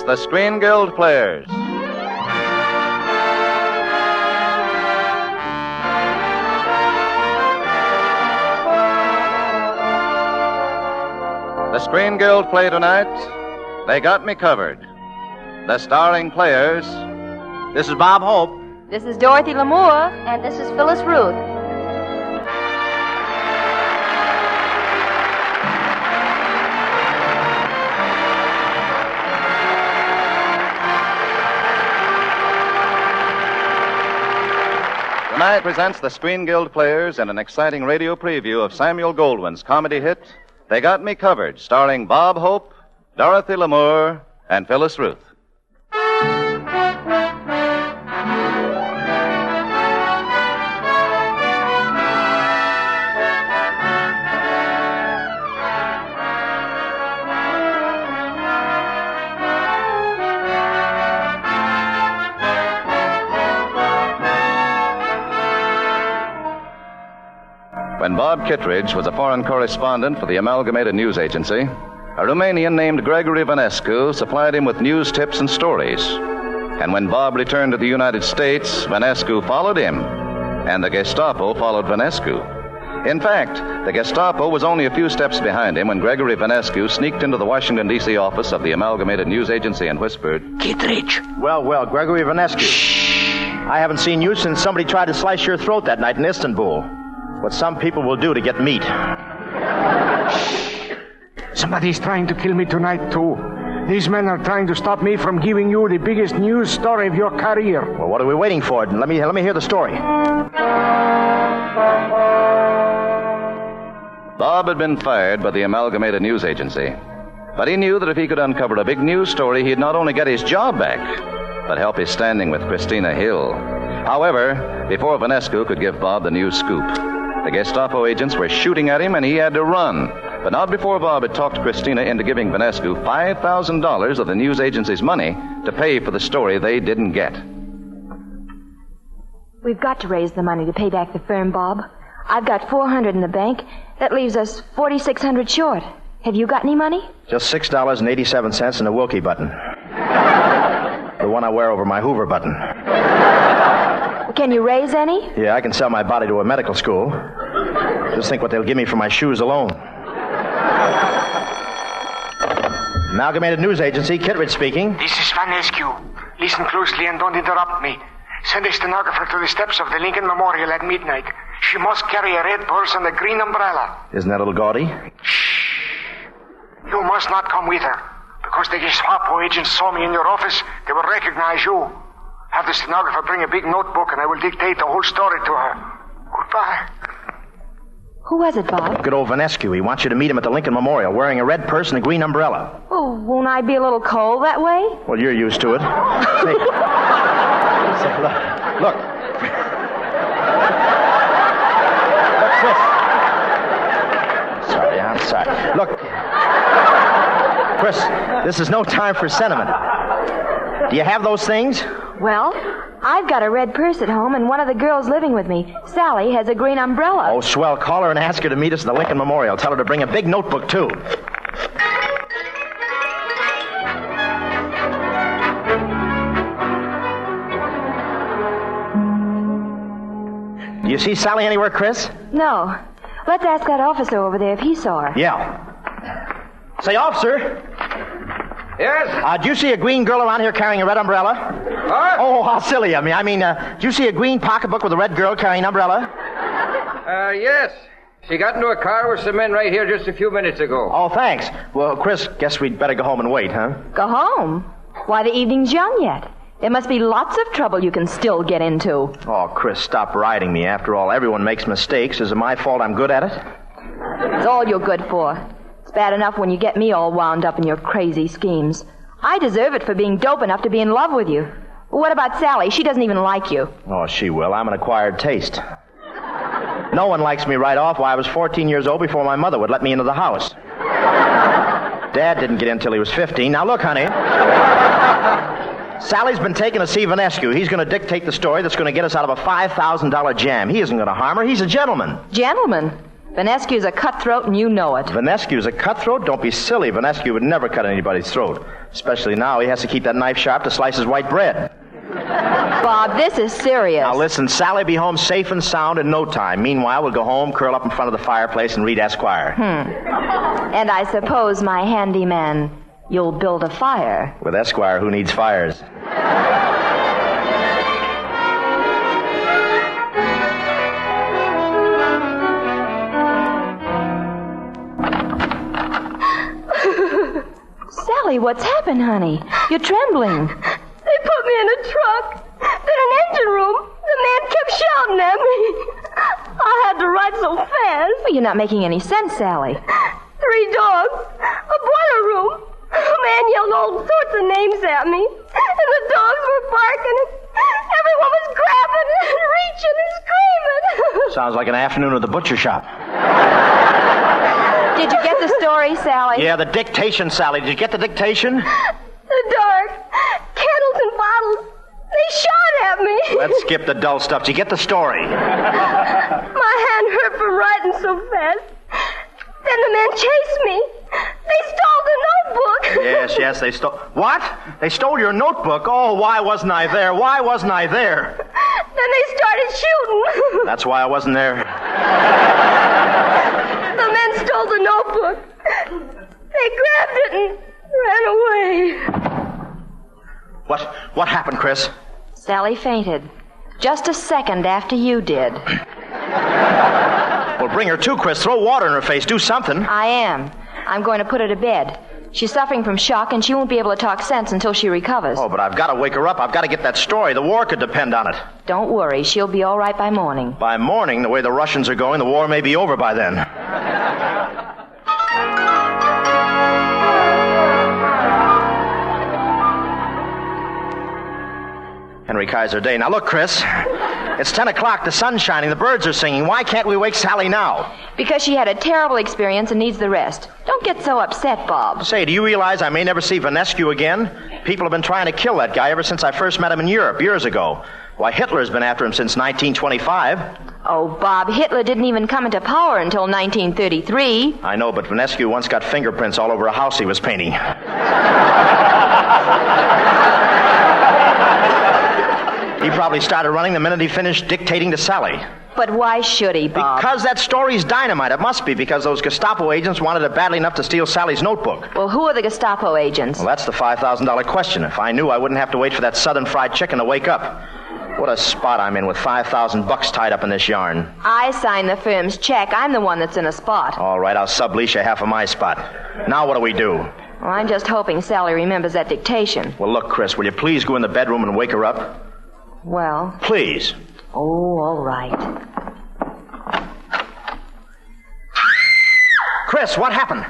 The Screen Guild Players. The Screen Guild play tonight, They Got Me Covered. The starring players. This is Bob Hope. This is Dorothy Lamour. And this is Phyllis Ruth. Tonight presents the Screen Guild Players in an exciting radio preview of Samuel Goldwyn's comedy hit, They Got Me Covered, starring Bob Hope, Dorothy Lamour, and Phyllis Ruth. When Bob Kittredge was a foreign correspondent for the Amalgamated News Agency, a Romanian named Gregory Vanescu supplied him with news tips and stories. And when Bob returned to the United States, Vanescu followed him, and the Gestapo followed Vanescu. In fact, the Gestapo was only a few steps behind him when Gregory Vanescu sneaked into the Washington, D.C. office of the Amalgamated News Agency and whispered, Kittredge. Well, Gregory Vanescu. Shh. I haven't seen you since somebody tried to slice your throat that night in Istanbul. What some people will do to get meat. Somebody's trying to kill me tonight, too. These men are trying to stop me from giving you the biggest news story of your career. Well, what are we waiting for? Let me hear the story. Bob had been fired by the Amalgamated News Agency, but he knew that if he could uncover a big news story, he'd not only get his job back, but help his standing with Christina Hill. However, before Vanescu could give Bob the news scoop, the Gestapo agents were shooting at him, and he had to run. But not before Bob had talked Christina into giving Vanescu $5,000 of the news agency's money to pay for the story they didn't get. We've got to raise the money to pay back the firm, Bob. I've got $400 in the bank. That leaves us $4,600 short. Have you got any money? Just $6.87 and a Wilkie button. The one I wear over my Hoover button. Can you raise any? Yeah, I can sell my body to a medical school. Just think what they'll give me for my shoes alone. Amalgamated News Agency, Kittredge speaking. This is Vanescu. Listen closely and don't interrupt me. Send a stenographer to the steps of the Lincoln Memorial at midnight. She must carry a red purse and a green umbrella. Isn't that a little gaudy? Shh. You must not come with her. Because the Gestapo agents saw me in your office, they will recognize you. Have the stenographer bring a big notebook and I will dictate the whole story to her. Goodbye. Who was it, Bob? Good old Vanescu. He wants you to meet him at the Lincoln Memorial wearing a red purse and a green umbrella. Oh, won't I be a little cold that way? Well, you're used to it. Hey. Look. I'm sorry. Look. Chris, this is no time for sentiment. Do you have those things? Well, I've got a red purse at home, and one of the girls living with me, Sally, has a green umbrella. Oh, swell. Call her and ask her to meet us at the Lincoln Memorial. Tell her to bring a big notebook, too. Do you see Sally anywhere, Chris? No. Let's ask that officer over there if he saw her. Yeah. Say, officer. Yes? Do you see a green girl around here carrying a red umbrella? What? Oh, how silly of me. I mean, do you see a green pocketbook with a red girl carrying an umbrella? Yes. She got into a car with some men right here just a few minutes ago. Oh, thanks. Well, Chris, guess we'd better go home and wait, huh? Go home? Why, the evening's young yet. There must be lots of trouble you can still get into. Oh, Chris, stop riding me. After all, everyone makes mistakes. Is it my fault I'm good at it? It's all you're good for. It's bad enough when you get me all wound up in your crazy schemes. I deserve it for being dope enough to be in love with you. What about Sally? She doesn't even like you. Oh, she will. I'm an acquired taste. No one likes me right off. Why, I was 14 years old before my mother would let me into the house. Dad didn't get in until he was 15. Now, look, honey. Sally's been taken to see Vanescu. He's going to dictate the story that's going to get us out of a $5,000 jam. He isn't going to harm her. He's a gentleman. Gentleman? Vanescu's a cutthroat, and you know it. Vanescu's a cutthroat? Don't be silly. Vanescu would never cut anybody's throat. Especially now, he has to keep that knife sharp to slice his white bread. Bob, this is serious. Now listen, Sally'll be home safe and sound in no time. Meanwhile, we'll go home, curl up in front of the fireplace, and read Esquire. And I suppose, my handyman, you'll build a fire. With Esquire, who needs fires? Sally, what's happened, honey? You're trembling. They put me in a truck. Then an engine room. The man kept shouting at me. I had to ride so fast. Well, you're not making any sense, Sally. 3 dogs. A boiler room. A man yelled all sorts of names at me. And the dogs were barking. And everyone was grabbing and reaching and screaming. Sounds like an afternoon at the butcher shop. Did you get the story, Sally? Yeah, the dictation, Sally. Did you get the dictation? The dark. Candles and bottles. They shot at me. Let's skip the dull stuff. Did you get the story? My hand hurt from writing so fast. Then the men chased me. They stole the notebook. Yes, they stole... What? They stole your notebook? Oh, why wasn't I there? Why wasn't I there? Then they started shooting. That's why I wasn't there. The men stole the notebook. They grabbed it and ran away. What happened, Chris? Sally fainted. Just a second after you did. Well, bring her to, Chris. Throw water in her face. Do something. I am. I'm going to put her to bed. She's suffering from shock, and she won't be able to talk sense until she recovers. Oh, but I've got to wake her up. I've got to get that story. The war could depend on it. Don't worry. She'll be all right by morning. By morning, the way the Russians are going, the war may be over by then. Henry Kaiser Day. Now, look, Chris. It's 10 o'clock. The sun's shining. The birds are singing. Why can't we wake Sally now? Because she had a terrible experience and needs the rest. Don't get so upset, Bob. Say, do you realize I may never see Vanescu again? People have been trying to kill that guy ever since I first met him in Europe years ago. Why, Hitler's been after him since 1925. Oh, Bob, Hitler didn't even come into power until 1933. I know, but Vanescu once got fingerprints all over a house he was painting. He probably started running the minute he finished dictating to Sally. But why should he, Bob? Because that story's dynamite. It must be, because those Gestapo agents wanted it badly enough to steal Sally's notebook. Well, who are the Gestapo agents? Well, that's the $5,000 question. If I knew, I wouldn't have to wait for that Southern Fried Chicken to wake up. What a spot I'm in with $5,000 tied up in this yarn. I signed the firm's check. I'm the one that's in a spot. All right, I'll sublease you half of my spot. Now what do we do? Well, I'm just hoping Sally remembers that dictation. Well, look, Chris, will you please go in the bedroom and wake her up? Well? Please. Oh, all right. Chris, what happened?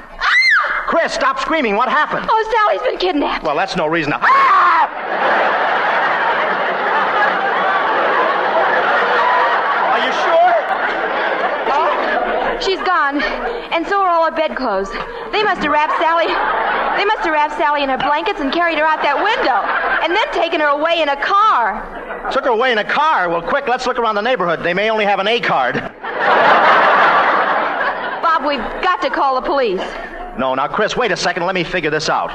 Chris, stop screaming. What happened? Oh, Sally's been kidnapped. Well, that's no reason to... Are you sure? Huh? She's gone. And so are all her bedclothes. They must have wrapped Sally in her blankets and carried her out that window. And then taken her away in a car. Took her away in a car? Well, quick, let's look around the neighborhood. They may only have an A card. Bob, we've got to call the police. No, now, Chris, wait a second. Let me figure this out.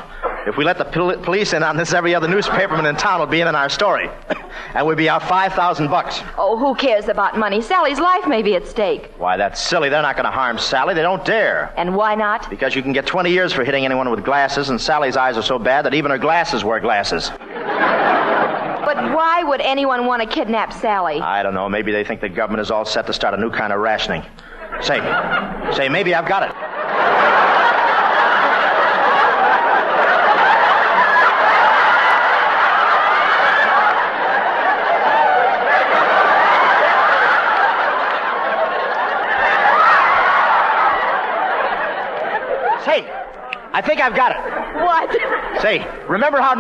If we let the police in on this, every other newspaperman in town will be in on our story. And we'd be out $5,000. Oh, who cares about money? Sally's life may be at stake. Why, that's silly. They're not going to harm Sally. They don't dare. And why not? Because you can get 20 years for hitting anyone with glasses, and Sally's eyes are so bad that even her glasses wear glasses. But why would anyone want to kidnap Sally? I don't know. Maybe they think the government is all set to start a new kind of rationing. Say, maybe I've got it. Say, I think I've got it. What? Say, remember how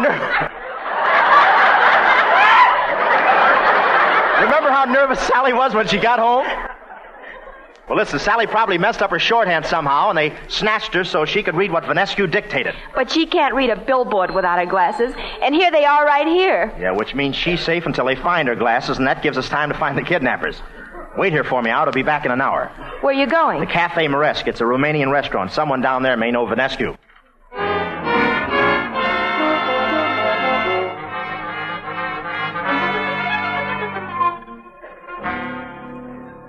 nervous Sally was when she got home? Well, listen, Sally probably messed up her shorthand somehow, and they snatched her so she could read what Vanescu dictated. But she can't read a billboard without her glasses, and here they are right here. Yeah, which means she's safe until they find her glasses, and that gives us time to find the kidnappers. Wait here for me. I ought to be back in an hour. Where you going? The Cafe Moresque. It's a Romanian restaurant. Someone down there may know Vanescu.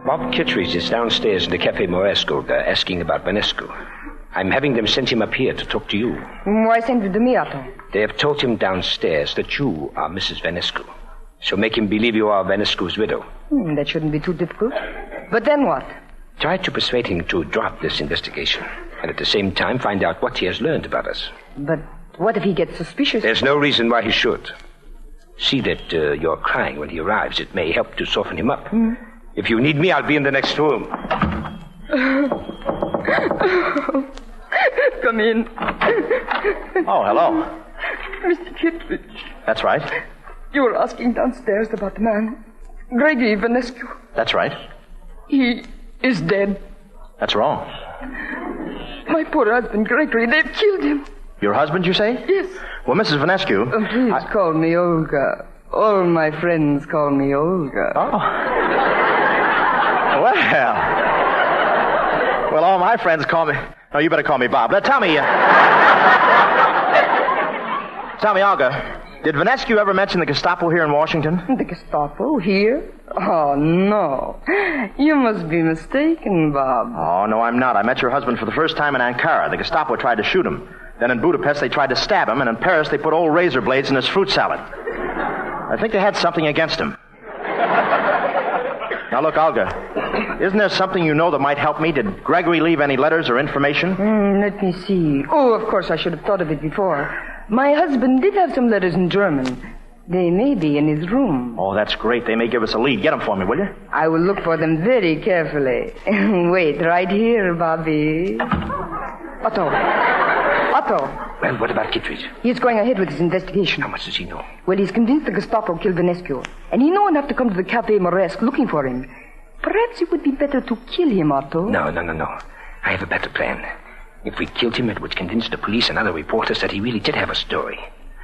Bob Kittredge is downstairs in the Cafe Moresque, asking about Vanescu. I'm having them send him up here to talk to you. Why send you to me, Otto? They have told him downstairs that you are Mrs. Vanescu. So make him believe you are Vanescu's widow. That shouldn't be too difficult. But then what? Try to persuade him to drop this investigation. And at the same time, find out what he has learned about us. But what if he gets suspicious? There's no reason why he should. See that you're crying when he arrives. It may help to soften him up. If you need me, I'll be in the next room. Come in. Oh, hello. Mr. Kittredge, That's right. you were asking downstairs about the man. Gregory Vanescu. That's right. He is dead. That's wrong. My poor husband, Gregory, they've killed him. Your husband, you say? Yes. Well, Mrs. Vanescu... Please call me Olga. All my friends call me Olga. Oh. Well, all my friends call me... No, you better call me Bob. Now, tell me, Olga, did Vanescu ever mention the Gestapo here in Washington? The Gestapo here? Oh, no. You must be mistaken, Bob. Oh, no, I'm not. I met your husband for the first time in Ankara. The Gestapo tried to shoot him. Then in Budapest, they tried to stab him, and in Paris, they put old razor blades in his fruit salad. I think they had something against him. Now, look, Olga, isn't there something you know that might help me? Did Gregory leave any letters or information? Let me see. Oh, of course, I should have thought of it before. My husband did have some letters in German. They may be in his room. Oh, that's great. They may give us a lead. Get them for me, will you? I will look for them very carefully. Wait, right here, Bobby. Otto. Well, what about Kittredge? He's going ahead with his investigation. How much does he know? Well, he's convinced the Gestapo killed Vanescu. And he know enough to come to the Cafe Moresque looking for him. Perhaps it would be better to kill him, Otto. No. I have a better plan. If we killed him, it would convince the police and other reporters that he really did have a story.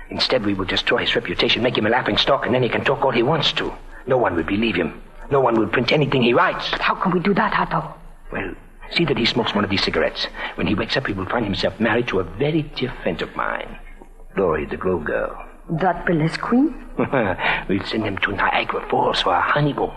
Instead, we will destroy his reputation, make him a laughing stock, and then he can talk all he wants to. No one will believe him. No one will print anything he writes. But how can we do that, Otto? Well, see that he smokes one of these cigarettes. When he wakes up, he will find himself married to a very dear friend of mine, Glory the Glow Girl. That burlesque queen? We'll send him to Niagara Falls for our honeymoon.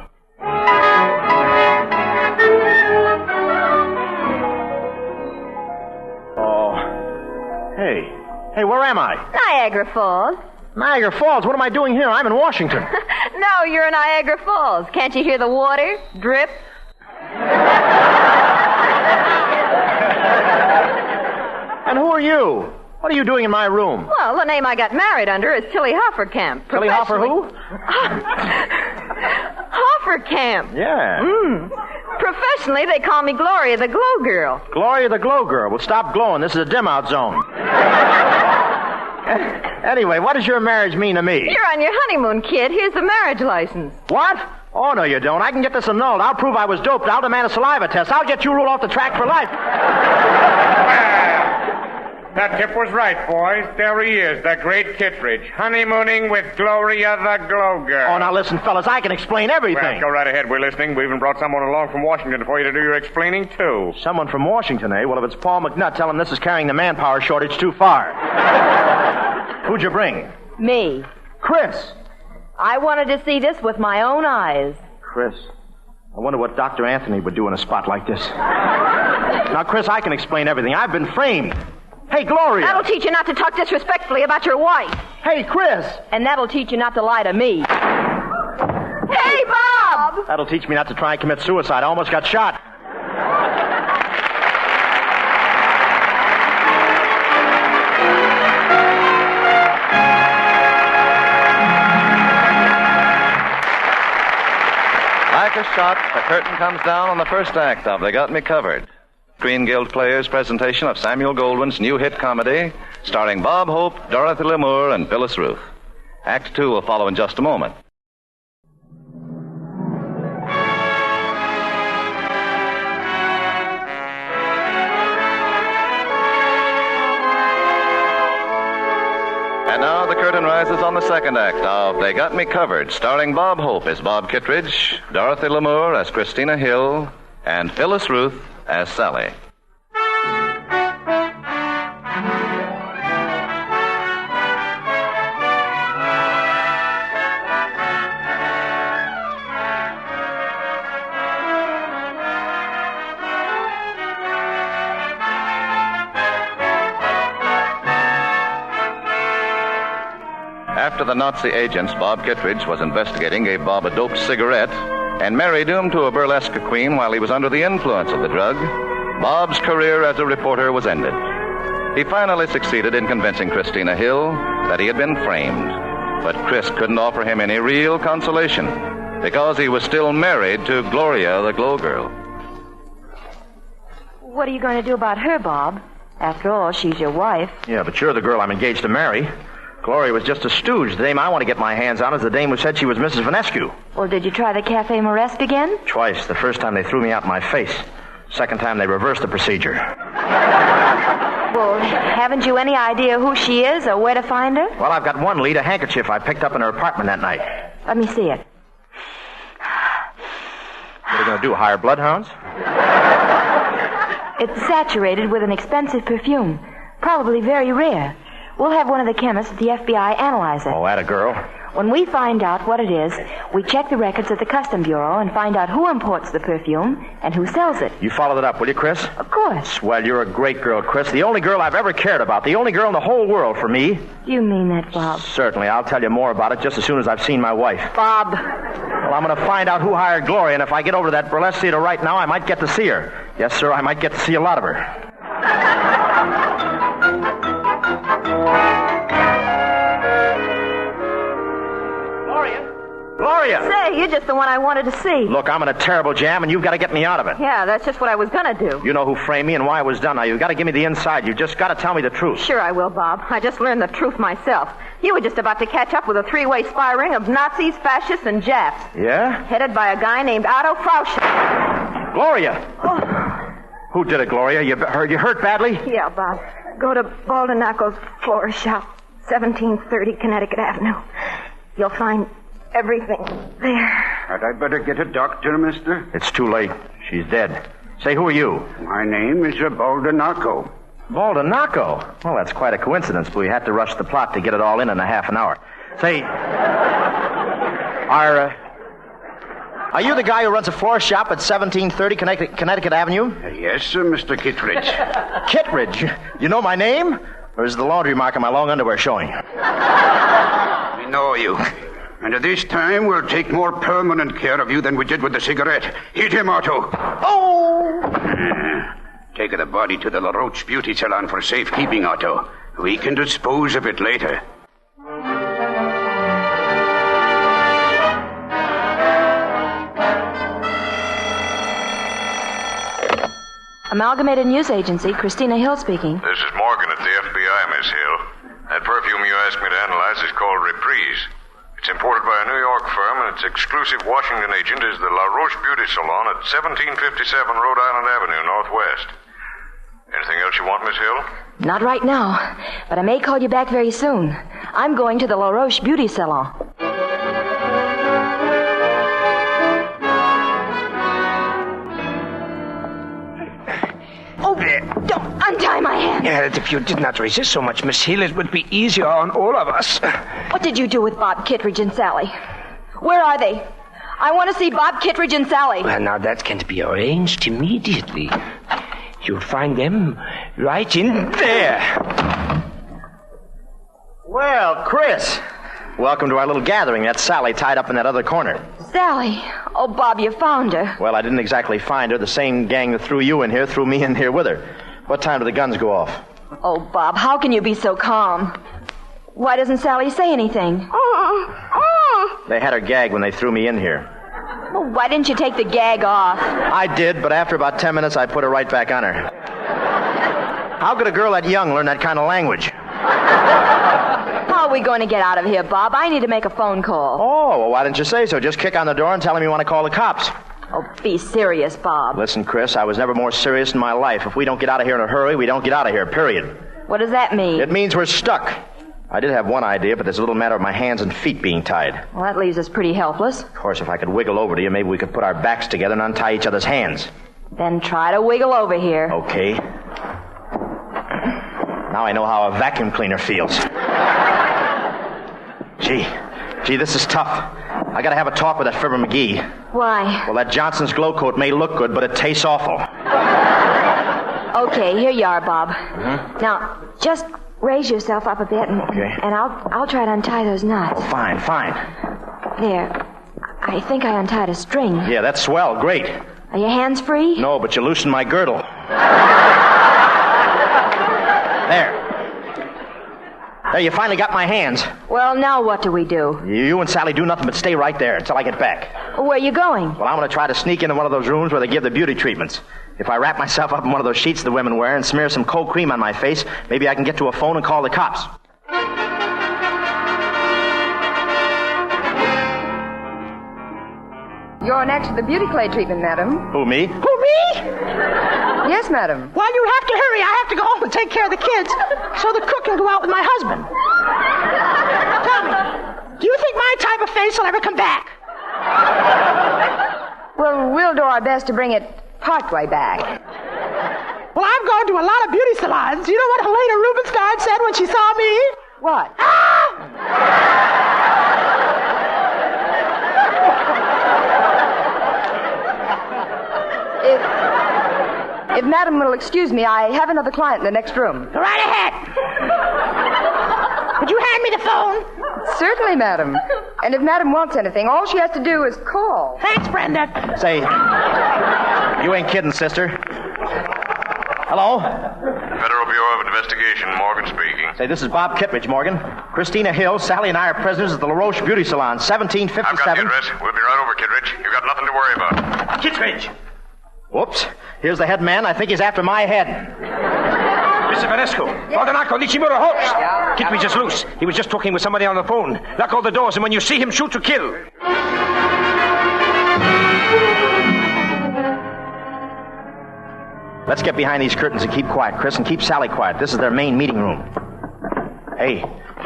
Hey, where am I? Niagara Falls. Niagara Falls? What am I doing here? I'm in Washington. No, you're in Niagara Falls. Can't you hear the water drip? And who are you? What are you doing in my room? Well, the name I got married under is Tilly Hofferkamp. Tilly Hoffer who? Hofferkamp. Yeah. Professionally, they call me Gloria the Glow Girl. Gloria the Glow Girl. Well, stop glowing. This is a dim-out zone. Anyway, what does your marriage mean to me? You're on your honeymoon, kid. Here's the marriage license. What? Oh, no, you don't. I can get this annulled. I'll prove I was doped. I'll demand a saliva test. I'll get you ruled off the track for life. That tip was right, boys. There he is, the great Kittredge, honeymooning with Gloria the Glow Girl. Oh, now listen, fellas, I can explain everything. Well, go right ahead. We're listening. We even brought someone along from Washington for you to do your explaining, too. Someone from Washington, eh? Well, if it's Paul McNutt, tell him this is carrying the manpower shortage too far. Who'd you bring? Me. Chris. I wanted to see this with my own eyes. Chris. I wonder what Dr. Anthony would do in a spot like this. Now, Chris, I can explain everything. I've been framed. Hey, Gloria. That'll teach you not to talk disrespectfully about your wife. Hey, Chris. And that'll teach you not to lie to me. Hey, Bob! That'll teach me not to try and commit suicide. I almost got shot. Like a shot, the curtain comes down on the first act of They Got Me Covered. Screen Guild Players' presentation of Samuel Goldwyn's new hit comedy, starring Bob Hope, Dorothy Lamour, and Phyllis Ruth. Act 2 will follow in just a moment. And now the curtain rises. reprisals on the second act of They Got Me Covered, starring Bob Hope as Bob Kittredge, Dorothy Lamour as Christina Hill, and Phyllis Ruth as Sally. After the Nazi agents Bob Kittredge was investigating gave Bob a doped cigarette and married him to a burlesque queen while he was under the influence of the drug, Bob's career as a reporter was ended. He finally succeeded in convincing Christina Hill that he had been framed, but Chris couldn't offer him any real consolation because he was still married to Gloria, the Glow Girl. What are you going to do about her, Bob? After all, she's your wife. Yeah, but you're the girl I'm engaged to marry. Gloria was just a stooge. The dame I want to get my hands on is the dame who said she was Mrs. Vanescu. Well, did you try the Cafe Moresque again? Twice. The first time they threw me out in my face. Second time they reversed the procedure. Well, haven't you any idea who she is or where to find her? Well, I've got one lead, a handkerchief I picked up in her apartment that night. Let me see it. What are you going to do, hire bloodhounds? It's saturated with an expensive perfume. Probably very rare. We'll have one of the chemists at the FBI analyze it. Oh, that a girl. When we find out what it is, we check the records at the Custom Bureau and find out who imports the perfume and who sells it. You follow that up, will you, Chris? Of course. Well, you're a great girl, Chris. The only girl I've ever cared about. The only girl in the whole world for me. Do you mean that, Bob? Certainly. I'll tell you more about it just as soon as I've seen my wife. Bob. Well, I'm going to find out who hired Gloria, and if I get over to that burlesque theater right now, I might get to see her. Yes, sir, I might get to see a lot of her. Gloria! Say, you're just the one I wanted to see. Look, I'm in a terrible jam, and you've got to get me out of it. Yeah, that's just what I was gonna do. You know who framed me and why it was done. Now, you've got to give me the inside. You've just got to tell me the truth. Sure I will, Bob. I just learned the truth myself. You were just about to catch up with a three-way spy ring of Nazis, fascists, and Japs. Yeah? Headed by a guy named Otto Frausch. Gloria! Oh. Who did it, Gloria? You hurt badly? Yeah, Bob. Go to Baldinaco's florist shop, 1730 Connecticut Avenue. You'll find everything there. Had I better get a doctor, mister? It's too late. She's dead. Say, who are you? My name is Baldinaco. Baldinaco? Well, that's quite a coincidence, but we had to rush the plot to get it all in a half an hour. Say, are you the guy who runs a florist shop at 1730 Connecticut Avenue? Yes, sir, Mr. Kittredge. Kittredge? You know my name? Or is the laundry mark on my long underwear showing? We know you. And at this time, we'll take more permanent care of you than we did with the cigarette. Hit him, Otto. Oh! Take the body to the LaRoche Beauty Salon for safekeeping, Otto. We can dispose of it later. Amalgamated News Agency, Christina Hill speaking. This is Morgan at the FBI, Miss Hill. That perfume you asked me to analyze is called Reprise. It's imported by a New York firm, and its exclusive Washington agent is the LaRoche Beauty Salon at 1757 Rhode Island Avenue, Northwest. Anything else you want, Miss Hill? Not right now, but I may call you back very soon. I'm going to the LaRoche Beauty Salon. Oh, don't untie my hand. Yeah, if you did not resist so much, Miss Hill, it would be easier on all of us. What did you do with Bob Kittredge and Sally? Where are they? I want to see Bob Kittredge and Sally. Well, now that can be arranged immediately. You'll find them right in there. Well, Chris, welcome to our little gathering. That's Sally tied up in that other corner. Sally? Oh, Bob, you found her. Well, I didn't exactly find her. The same gang that threw you in here threw me in here with her. What time do the guns go off? Oh, Bob, how can you be so calm? Why doesn't Sally say anything? They had her gagged when they threw me in here. Well, why didn't you take the gag off? I did, but after about 10 minutes, I put her right back on her. How could a girl that young learn that kind of language? How are we going to get out of here, Bob? I need to make a phone call. Oh, well, why didn't you say so? Just kick on the door and tell him you want to call the cops. Oh, be serious, Bob. Listen, Chris, I was never more serious in my life. If we don't get out of here in a hurry, we don't get out of here, period. What does that mean? It means we're stuck. I did have one idea, but there's a little matter of my hands and feet being tied. Well, that leaves us pretty helpless. Of course, if I could wiggle over to you, maybe we could put our backs together and untie each other's hands. Then try to wiggle over here. Okay. Now I know how a vacuum cleaner feels. Gee, this is tough. I gotta have a talk with that Fibber McGee. Why? Well, that Johnson's Glow Coat may look good, but it tastes awful. Okay, here you are, Bob. Mm-hmm. Now, just raise yourself up a bit, and I'll try to untie those knots. Oh, fine. There. I think I untied a string. Yeah, that's swell. Great. Are your hands free? No, but you loosened my girdle. There, you finally got my hands. Well, now what do we do? You and Sally do nothing but stay right there until I get back. Where are you going? Well, I'm going to try to sneak into one of those rooms where they give the beauty treatments. If I wrap myself up in one of those sheets the women wear and smear some cold cream on my face, maybe I can get to a phone and call the cops. You're next to the beauty clay treatment, madam. Who, me? Who, me? Yes, madam. Well, you have to hurry. I have to go home and take care of the kids so the cook can go out with my husband. Tell me, do you think my type of face will ever come back? Well, we'll do our best to bring it partway back. Well, I've gone to a lot of beauty salons. You know what Helena Rubinstein said when she saw me? What? If madam will excuse me, I have another client in the next room. Go right ahead. Would you hand me the phone? Certainly, madam. And if madam wants anything, all she has to do is call. Thanks, Brenda. Say, you ain't kidding, sister. Hello? Federal Bureau of Investigation, Morgan speaking. Say, this is Bob Kittredge, Morgan. Christina Hill, Sally, and I are prisoners at the LaRoche Beauty Salon, 1757. I've got the address. We'll be right over, Kittredge. You've got nothing to worry about. Kittredge! Whoops. Here's the head man. I think he's after my head. Mr. Vanesco, Ordinaco, Nishimura, halt! Kittredge is loose. He was just talking with somebody on the phone. Lock all the doors, and when you see him, shoot to kill. Let's get behind these curtains and keep quiet, Chris, and keep Sally quiet. This is their main meeting room. Hey,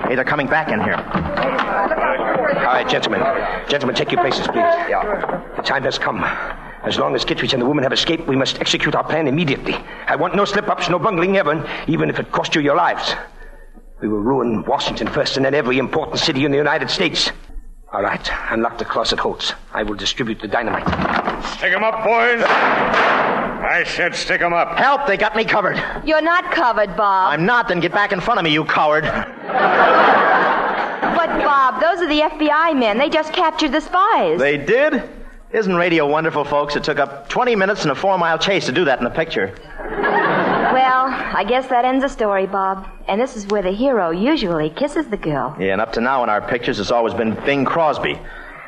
they're coming back in here. All right, gentlemen. Gentlemen, take your places, please. Yeah. The time has come. As long as Kittredge and the woman have escaped, we must execute our plan immediately. I want no slip-ups, no bungling ever, even if it cost you your lives. We will ruin Washington first and then every important city in the United States. All right, unlock the closet holds. I will distribute the dynamite. Stick 'em up, boys. I said stick 'em up. Help, they got me covered. You're not covered, Bob. I'm not, then get back in front of me, you coward. But, Bob, those are the FBI men. They just captured the spies. They did? Isn't radio wonderful, folks? It took up 20 minutes and a 4-mile chase to do that in a picture. Well, I guess that ends the story, Bob. And this is where the hero usually kisses the girl. Yeah, and up to now in our pictures, it's always been Bing Crosby.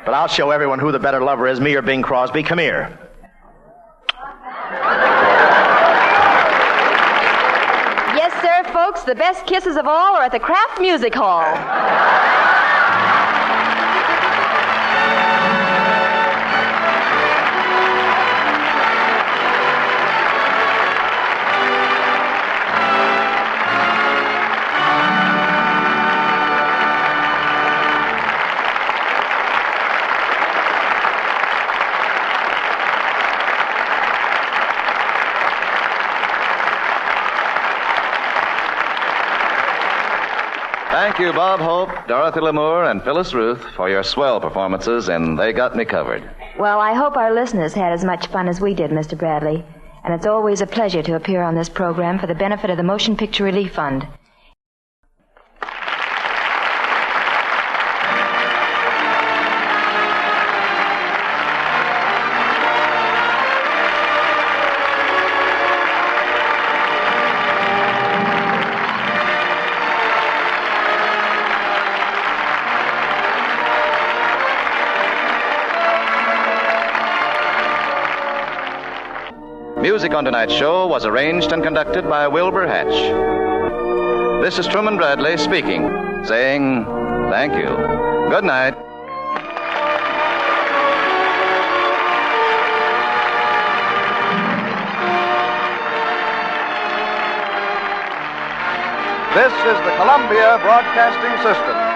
But I'll show everyone who the better lover is, me or Bing Crosby. Come here. Yes, sir, folks, the best kisses of all are at the Kraft Music Hall. Thank you, Bob Hope, Dorothy Lamour, and Phyllis Ruth for your swell performances in They Got Me Covered. Well, I hope our listeners had as much fun as we did, Mr. Bradley. And it's always a pleasure to appear on this program for the benefit of the Motion Picture Relief Fund. Music on tonight's show was arranged and conducted by Wilbur Hatch. This is Truman Bradley speaking, saying thank you. Good night. This is the Columbia Broadcasting System.